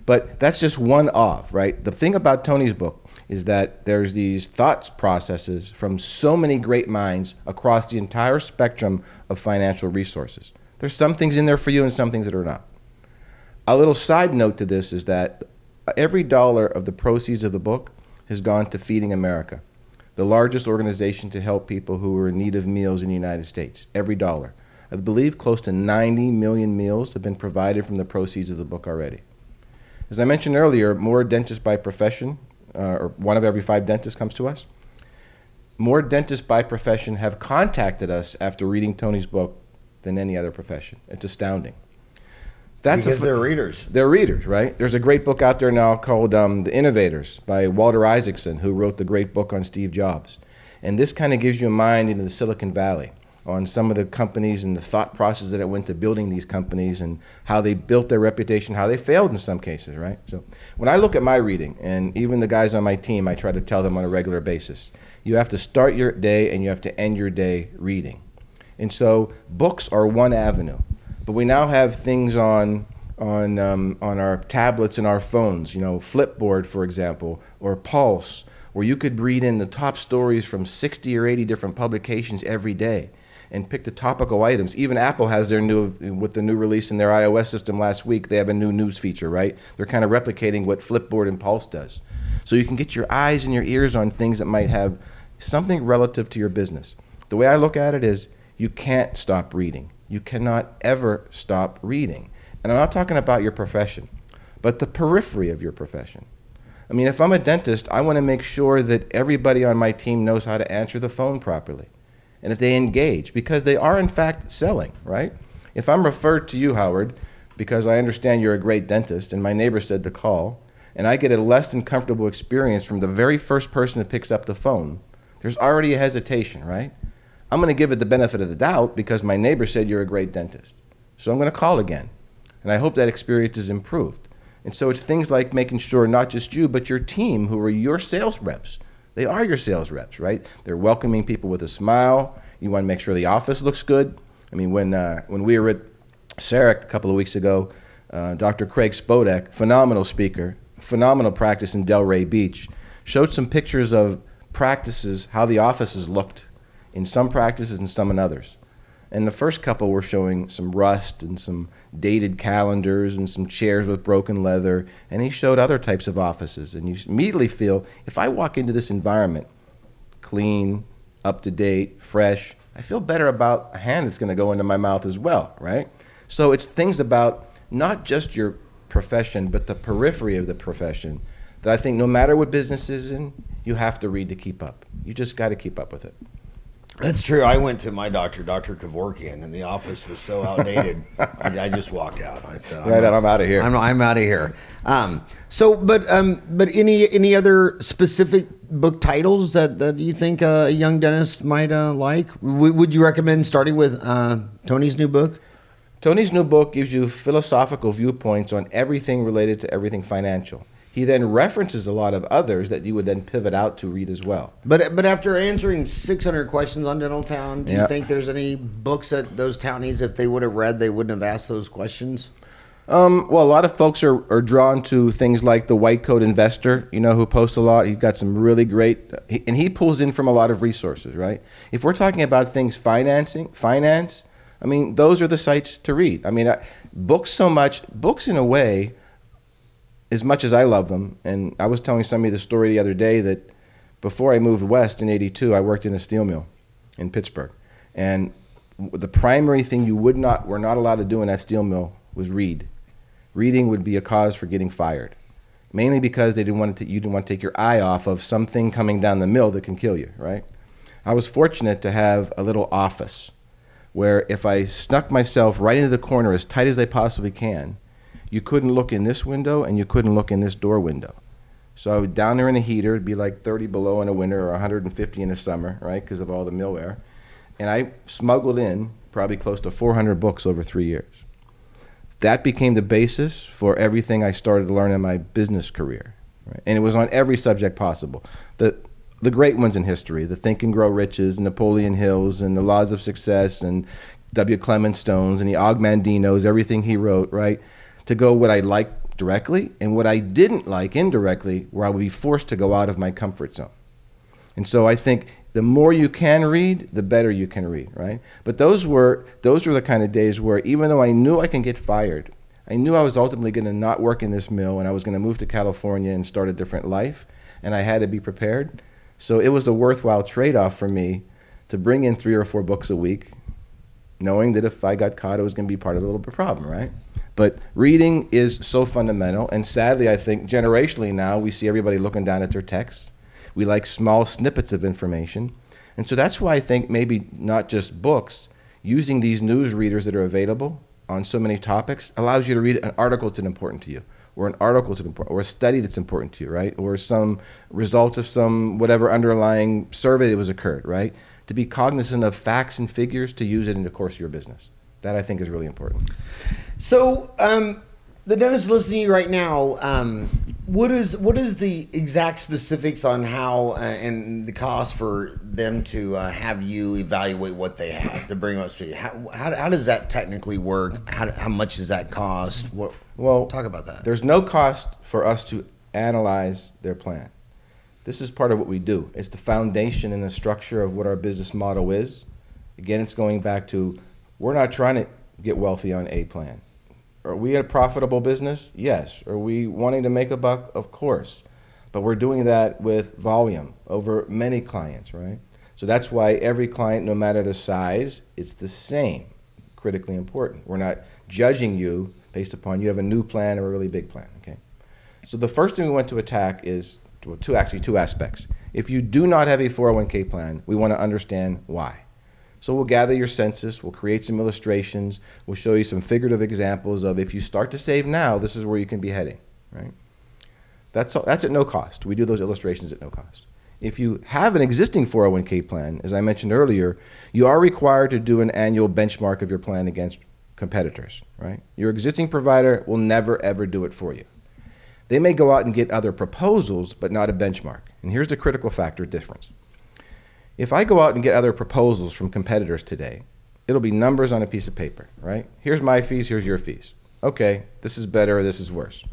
But that's just one of, right? The thing about Tony's book is that there's these thoughts processes from so many great minds across the entire spectrum of financial resources. There's some things in there for you and some things that are not. A little side note to this is that every dollar of the proceeds of the book has gone to Feeding America, the largest organization to help people who are in need of meals in the United States. Every dollar. I believe close to 90 million meals have been provided from the proceeds of the book already. As I mentioned earlier, more dentists by profession, or 1 of every 5 dentists comes to us. More dentists by profession have contacted us after reading Tony's book than any other profession. It's astounding. Because they're readers. They're readers, right? There's a great book out there now called The Innovators by Walter Isaacson, who wrote the great book on Steve Jobs. And this kind of gives you a mind into the Silicon Valley on some of the companies and the thought process that it went to building these companies and how they built their reputation, how they failed in some cases, right? So when I look at my reading, and even the guys on my team, I try to tell them on a regular basis, you have to start your day and you have to end your day reading. And so books are one avenue. But we now have things on our tablets and our phones, you know, Flipboard, for example, or Pulse, where you could read in the top stories from 60 or 80 different publications every day and pick the topical items. Even Apple has with the new release in their iOS system last week, they have a new news feature, right? They're kind of replicating what Flipboard and Pulse does. So you can get your eyes and your ears on things that might have something relative to your business. The way I look at it is you can't stop reading. You cannot ever stop reading. And I'm not talking about your profession, but the periphery of your profession. I mean, if I'm a dentist, I want to make sure that everybody on my team knows how to answer the phone properly and that they engage, because they are in fact selling, right? If I'm referred to you, Howard, because I understand you're a great dentist and my neighbor said to call, and I get a less than comfortable experience from the very first person that picks up the phone, there's already a hesitation, right? I'm going to give it the benefit of the doubt because my neighbor said you're a great dentist. So I'm going to call again. And I hope that experience is improved. And so it's things like making sure not just you, but your team, who are your sales reps. They are your sales reps, right? They're welcoming people with a smile. You want to make sure the office looks good. I mean, when we were at SAREC a couple of weeks ago, Dr. Craig Spodek, phenomenal speaker, phenomenal practice in Delray Beach, showed some pictures of practices, how the offices looked in some practices and some in others. And the first couple were showing some rust and some dated calendars and some chairs with broken leather. And he showed other types of offices. And you immediately feel, if I walk into this environment, clean, up to date, fresh, I feel better about a hand that's going to go into my mouth as well, right? So it's things about not just your profession, but the periphery of the profession that I think no matter what business is in, you have to read to keep up. You just got to keep up with it. That's true. I went to my doctor, Dr. Kevorkian, and the office was so outdated. I just walked out. I said, I'm out of here. I'm out of here. But any other specific book titles that you think a young dentist might like? Would you recommend starting with Tony's new book? Tony's new book gives you philosophical viewpoints on everything related to everything financial. He then references a lot of others that you would then pivot out to read as well. But after answering 600 questions on Dental Town, do you think there's any books that those townies, if they would have read, they wouldn't have asked those questions? Well, a lot of folks are drawn to things like the White Coat Investor, who posts a lot. He's got some really great, and he pulls in from a lot of resources, right? If we're talking about things finance, I mean, those are the sites to read. I mean, books in a way, as much as I love them, and I was telling somebody the story the other day that before I moved west in '82, I worked in a steel mill in Pittsburgh. And the primary thing were not allowed to do in that steel mill was read. Reading would be a cause for getting fired, mainly because you didn't want to take your eye off of something coming down the mill that can kill you, right? I was fortunate to have a little office where if I snuck myself right into the corner as tight as I possibly can, you couldn't look in this window and you couldn't look in this door window. So I would down there in a heater, it'd be like 30 below in the winter or 150 in the summer, right, because of all the mill air. And I smuggled in probably close to 400 books over 3 years. That became the basis for everything I started to learn in my business career. Right? And it was on every subject possible. The great ones in history, the Think and Grow Riches, Napoleon Hills, and the Laws of Success, and W. Clement Stones, and the Ogmandinos, everything he wrote, right? To go what I liked directly and what I didn't like indirectly, where I would be forced to go out of my comfort zone. And so I think the more you can read, the better you can read, right? But those were the kind of days where even though I knew I can get fired, I knew I was ultimately going to not work in this mill and I was going to move to California and start a different life, and I had to be prepared. So it was a worthwhile trade-off for me to bring in 3 or 4 books a week, knowing that if I got caught, it was going to be part of a little bit of a problem, right? But reading is so fundamental, and sadly, I think generationally now, we see everybody looking down at their texts. We like small snippets of information. And so that's why I think maybe not just books, using these news readers that are available on so many topics allows you to read an article that's important to you, or an article that's important, or a study that's important to you, right? Or some results of some whatever underlying survey that was occurred, right? To be cognizant of facts and figures to use it in the course of your business. That I think is really important. So, the dentist listening to you right now, what is the exact specifics on how and the cost for them to have you evaluate what they have to bring up to speed? How does that technically work? How much does that cost? Well, talk about that. There's no cost for us to analyze their plan. This is part of what we do. It's the foundation and the structure of what our business model is. Again, it's going back to, we're not trying to get wealthy on a plan. Are we a profitable business? Yes. Are we wanting to make a buck? Of course. But we're doing that with volume over many clients, right? So that's why every client, no matter the size, it's the same. Critically important. We're not judging you based upon you have a new plan or a really big plan, okay? So the first thing we want to attack is two aspects. If you do not have a 401k plan, we want to understand why. So we'll gather your census, we'll create some illustrations, we'll show you some figurative examples of if you start to save now, this is where you can be heading, right? That's at no cost. We do those illustrations at no cost. If you have an existing 401k plan, as I mentioned earlier, you are required to do an annual benchmark of your plan against competitors, right? Your existing provider will never ever do it for you. They may go out and get other proposals, but not a benchmark. And here's the critical factor difference. If I go out and get other proposals from competitors today, it'll be numbers on a piece of paper, right? Here's my fees, here's your fees. Okay, this is better, this is worse.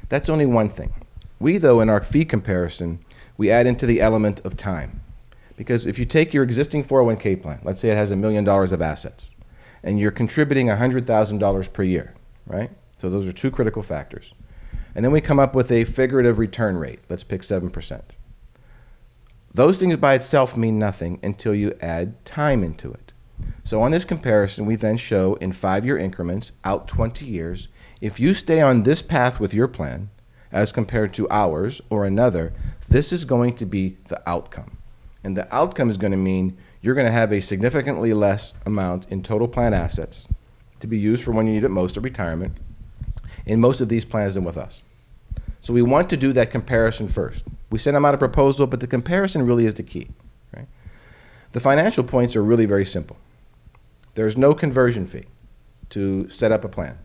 That's only one thing. We, though, in our fee comparison, we add into the element of time. Because if you take your existing 401k plan, let's say it has $1 million of assets, and you're contributing $100,000 per year, right? So those are two critical factors. And then we come up with a figurative return rate. Let's pick 7%. Those things by itself mean nothing until you add time into it. So on this comparison, we then show in 5-year increments, out 20 years, if you stay on this path with your plan, as compared to ours or another, this is going to be the outcome. And the outcome is going to mean you're going to have a significantly less amount in total plan assets to be used for when you need it most, or retirement, in most of these plans than with us. So we want to do that comparison first. We send them out a proposal, but the comparison really is the key. Right? The financial points are really very simple. There's no conversion fee to set up a plan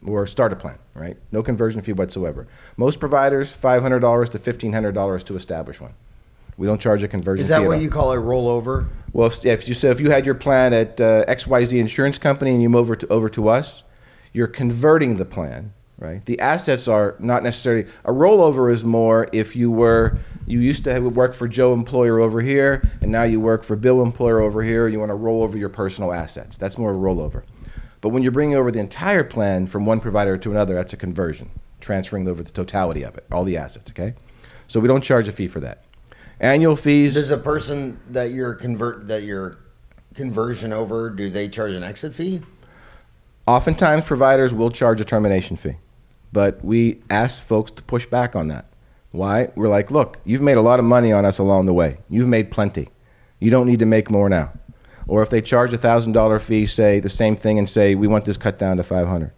or start a plan, right? No conversion fee whatsoever. Most providers, $500 to $1,500 to establish one. We don't charge a conversion fee. Is that what you call a rollover? Well, if you had your plan at XYZ Insurance Company and you move over to us, you're converting the plan, right? The assets are not necessarily, a rollover is more if you used to work for Joe employer over here, and now you work for Bill employer over here, you want to roll over your personal assets. That's more of a rollover. But when you're bringing over the entire plan from one provider to another, that's a conversion, transferring over the totality of it, all the assets, okay? So we don't charge a fee for that. Annual fees. Does a person that your conversion over, do they charge an exit fee? Oftentimes providers will charge a termination fee, but we ask folks to push back on that. Why? We're like, look, you've made a lot of money on us along the way. You've made plenty. You don't need to make more now. Or if they charge a $1,000 fee, say the same thing and say, we want this cut down to $500.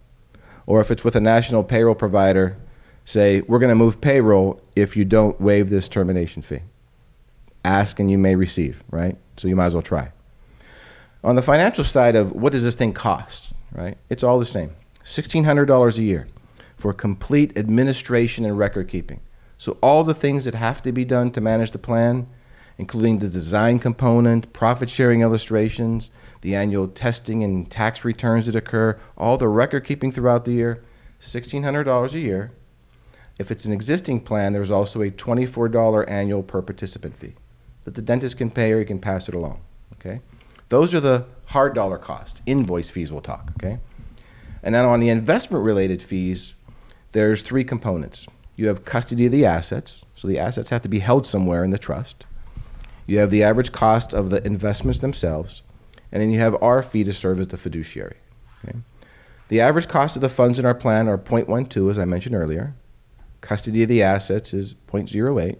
Or if it's with a national payroll provider, say, we're going to move payroll if you don't waive this termination fee. Ask and you may receive, right? So you might as well try. On the financial side of what does this thing cost, right? It's all the same. $1,600 a year for complete administration and record keeping. So all the things that have to be done to manage the plan, including the design component, profit sharing illustrations, the annual testing and tax returns that occur, all the record keeping throughout the year, $1,600 a year. If it's an existing plan, there's also a $24 annual per participant fee that the dentist can pay or he can pass it along, okay? Those are the hard dollar cost. Invoice fees we'll talk, okay? And then on the investment related fees, there's 3 components. You have custody of the assets, so the assets have to be held somewhere in the trust. You have the average cost of the investments themselves, and then you have our fee to serve as the fiduciary, okay? The average cost of the funds in our plan are 0.12, as I mentioned earlier. Custody of the assets is 0.08,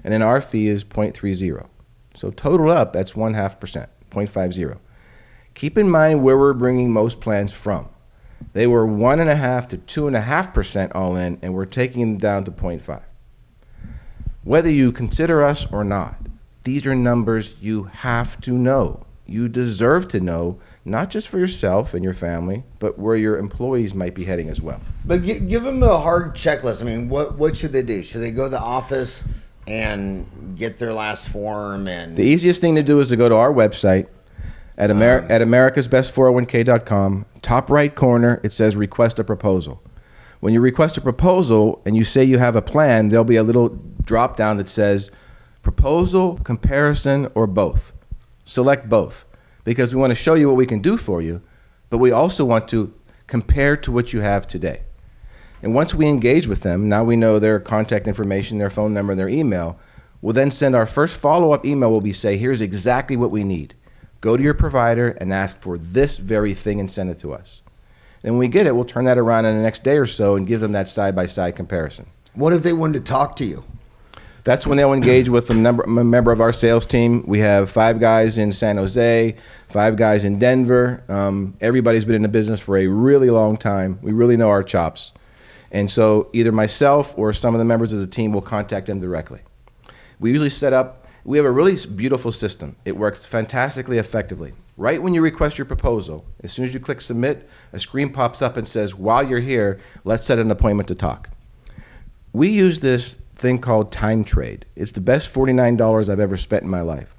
and then our fee is 0.30. So total up, that's 0.5%, 0.50. Keep in mind where we're bringing most plans from. They were 1.5 to 2.5% all in, and we're taking them down to 0.5. Whether you consider us or not, these are numbers you have to know. You deserve to know, not just for yourself and your family, but where your employees might be heading as well. But give them a hard checklist. I mean, what should they do? Should they go to the office and get their last form? And the easiest thing to do is to go to our website at americasbest401k.com. Top right corner, it says request a proposal. When you request a proposal and you say you have a plan, there'll be a little drop down that says proposal, comparison, or both. Select both, because we want to show you what we can do for you, but we also want to compare to what you have today. And once we engage with them, now we know their contact information, their phone number, and their email. We'll then send our first follow-up email where we say, here's exactly what we need. Go to your provider and ask for this very thing and send it to us. And when we get it, we'll turn that around in the next day or so and give them that side-by-side comparison. What if they wanted to talk to you? That's when they'll engage with a member of our sales team. We have 5 guys in San Jose, 5 guys in Denver. Everybody's been in the business for a really long time. We really know our chops. And so either myself or some of the members of the team will contact them directly. We usually set up, we have a really beautiful system. It works fantastically effectively. Right when you request your proposal, as soon as you click submit, a screen pops up and says, while you're here, let's set an appointment to talk. We use this thing called Time Trade. It's the best $49 I've ever spent in my life.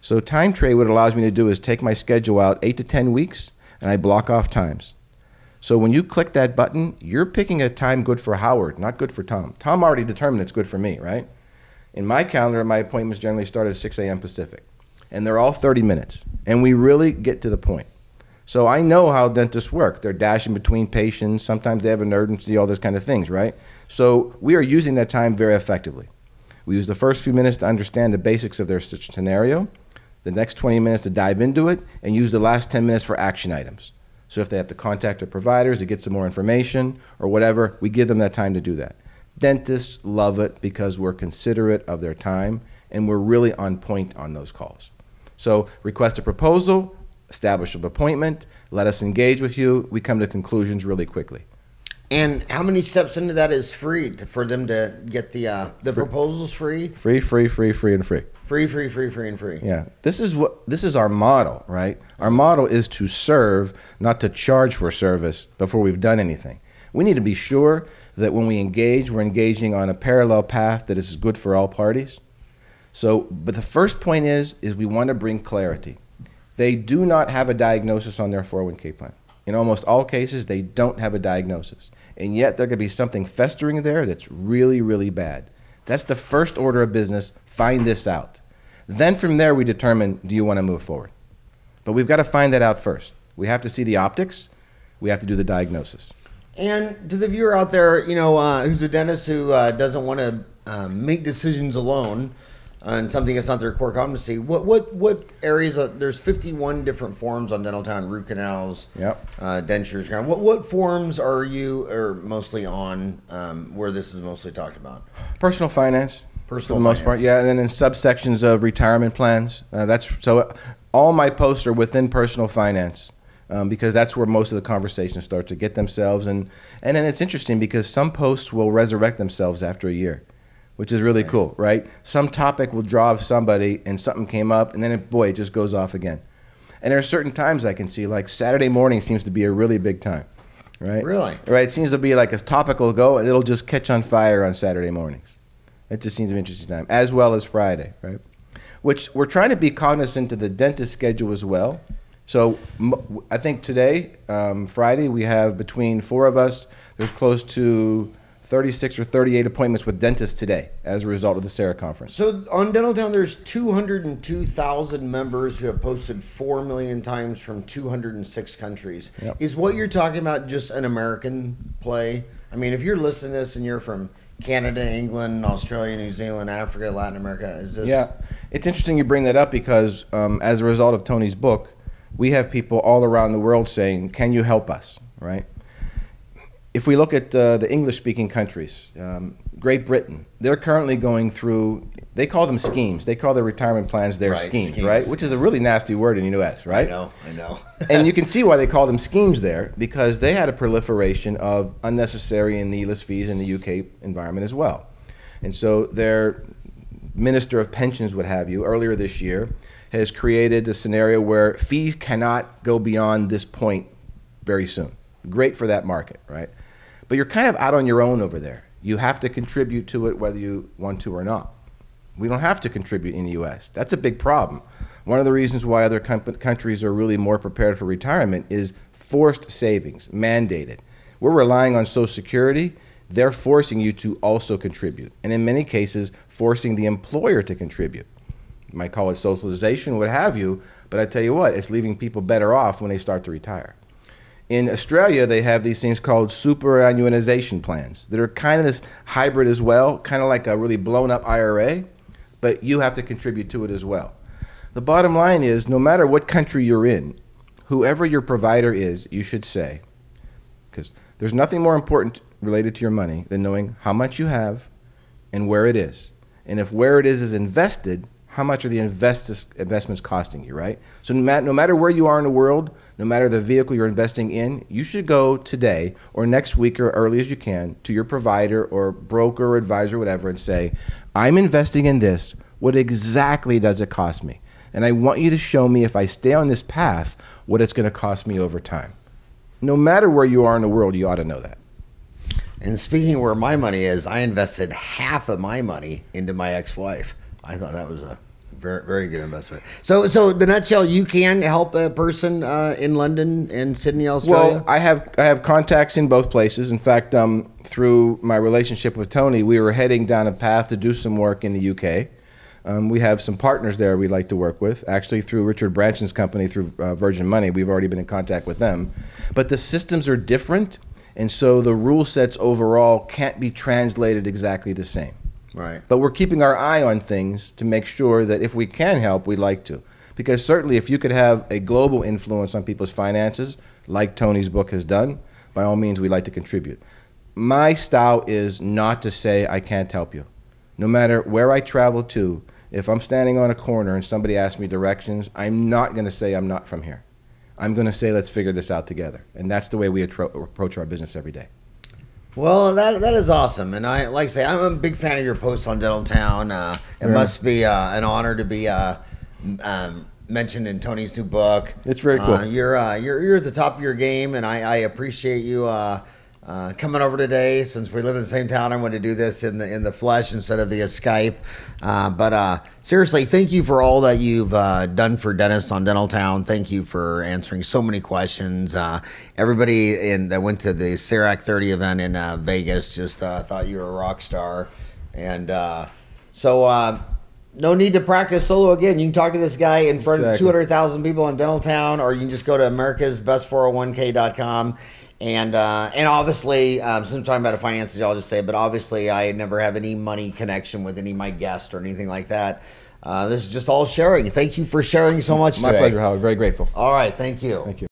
So Time Trade, what it allows me to do is take my schedule out 8 to 10 weeks, and I block off times. So when you click that button, you're picking a time good for Howard, not good for Tom. Tom already determined it's good for me, right? In my calendar, my appointments generally start at 6 a.m. Pacific, and they're all 30 minutes, and we really get to the point. So I know how dentists work. They're dashing between patients. Sometimes they have an urgency, all those kind of things, right? So we are using that time very effectively. We use the first few minutes to understand the basics of their scenario, the next 20 minutes to dive into it, and use the last 10 minutes for action items. So if they have to contact their providers to get some more information or whatever, we give them that time to do that. Dentists love it because we're considerate of their time and we're really on point on those calls. So request a proposal, establish an appointment, let us engage with you. We come to conclusions really quickly. And how many steps into that is free for them to get the proposals free? Free, free, free, free, and free. Free, free, free, free, and free. Yeah, this is our model, right? Our model is to serve, not to charge for service before we've done anything. We need to be sure that when we engage, we're engaging on a parallel path that is good for all parties. So, but the first point is we want to bring clarity. They do not have a diagnosis on their 401k plan. In almost all cases, they don't have a diagnosis. And yet there could be something festering there that's really, really bad. That's the first order of business. Find this out. Then from there, we determine, do you want to move forward? But we've got to find that out first. We have to see the optics. We have to do the diagnosis. And to the viewer out there, you know, who's a dentist who doesn't want to make decisions alone on something that's not their core competency, what areas? There's 51 different forms on Dental Town: root canals, yep, dentures. What forms are you mostly on where this is mostly talked about? Personal finance. For the most part, yeah, and then in subsections of retirement plans. All my posts are within personal finance. Because that's where most of the conversations start to get themselves. And then it's interesting because some posts will resurrect themselves after a year, which is really cool, right? Some topic will draw somebody and something came up and then it just goes off again. And there are certain times I can see, like Saturday morning seems to be a really big time, right? Really? Right, it seems to be like a topic will go and it'll just catch on fire on Saturday mornings. It just seems an interesting time, as well as Friday, right? Which we're trying to be cognizant of the dentist schedule as well. So I think today, Friday, we have between four of us, there's close to 36 or 38 appointments with dentists today as a result of the SARA conference. So on Dental Town, there's 202,000 members who have posted 4 million times from 206 countries. Yep. Is what you're talking about just an American play? I mean, if you're listening to this and you're from Canada, England, Australia, New Zealand, Africa, Latin America, is this? Yeah, it's interesting you bring that up because as a result of Tony's book, we have people all around the world saying, can you help us, right? If we look at the English-speaking countries, Great Britain, they're currently going through, they call them schemes. They call their retirement plans their schemes, right? Which is a really nasty word in the U.S., right? I know. And you can see why they call them schemes there, because they had a proliferation of unnecessary and needless fees in the UK environment as well. And so their Minister of Pensions, what have you, earlier this year, has created a scenario where fees cannot go beyond this point very soon. Great for that market, right? But you're kind of out on your own over there. You have to contribute to it whether you want to or not. We don't have to contribute in the U.S. That's a big problem. One of the reasons why other countries are really more prepared for retirement is forced savings, mandated. We're relying on Social Security. They're forcing you to also contribute, and in many cases, forcing the employer to contribute. You might call it socialization, what have you, but I tell you what, it's leaving people better off when they start to retire. In Australia, they have these things called superannuation plans that are kind of this hybrid as well, kind of like a really blown up IRA, but you have to contribute to it as well. The bottom line is, no matter what country you're in, whoever your provider is, you should say, because there's nothing more important related to your money than knowing how much you have and where it is. And if where it is invested, how much are the investments costing you, right? So no matter where you are in the world, no matter the vehicle you're investing in, you should go today or next week or early as you can to your provider or broker or advisor or whatever and say, I'm investing in this. What exactly does it cost me? And I want you to show me, if I stay on this path, what it's going to cost me over time. No matter where you are in the world, you ought to know that. And speaking of where my money is, I invested half of my money into my ex-wife. I thought that was a Very, very good investment. So the nutshell, you can help a person in London and Sydney, Australia? Well, I have contacts in both places. In fact, through my relationship with Tony, we were heading down a path to do some work in the UK. We have some partners there we'd like to work with. Actually, through Richard Branson's company, through Virgin Money, we've already been in contact with them. But the systems are different, and so the rule sets overall can't be translated exactly the same. Right. But we're keeping our eye on things to make sure that if we can help, we'd like to. Because certainly if you could have a global influence on people's finances, like Tony's book has done, by all means, we'd like to contribute. My style is not to say I can't help you. No matter where I travel to, if I'm standing on a corner and somebody asks me directions, I'm not going to say I'm not from here. I'm going to say let's figure this out together. And that's the way we approach our business every day. Well, that is awesome, and I like I say I'm a big fan of your posts on Dental Town. It must be an honor to be mentioned in Tony's new book. It's very cool. You're at the top of your game, and I appreciate you coming over today. Since we live in the same town, I want to do this in the flesh instead of via Skype. But seriously, thank you for all that you've done for dentists on Dental Town. Thank you for answering so many questions. Everybody that went to the CERAC 30 event in Vegas just thought you were a rock star. And no need to practice solo again. You can talk to this guy in front of 200,000 people in Dental Town, or you can just go to americasbest401k.com. And obviously, since I'm talking about finances, I'll just say, but obviously I never have any money connection with any of my guests or anything like that. This is just all sharing. Thank you for sharing so much today. My pleasure, Howard. Very grateful. All right. Thank you. Thank you.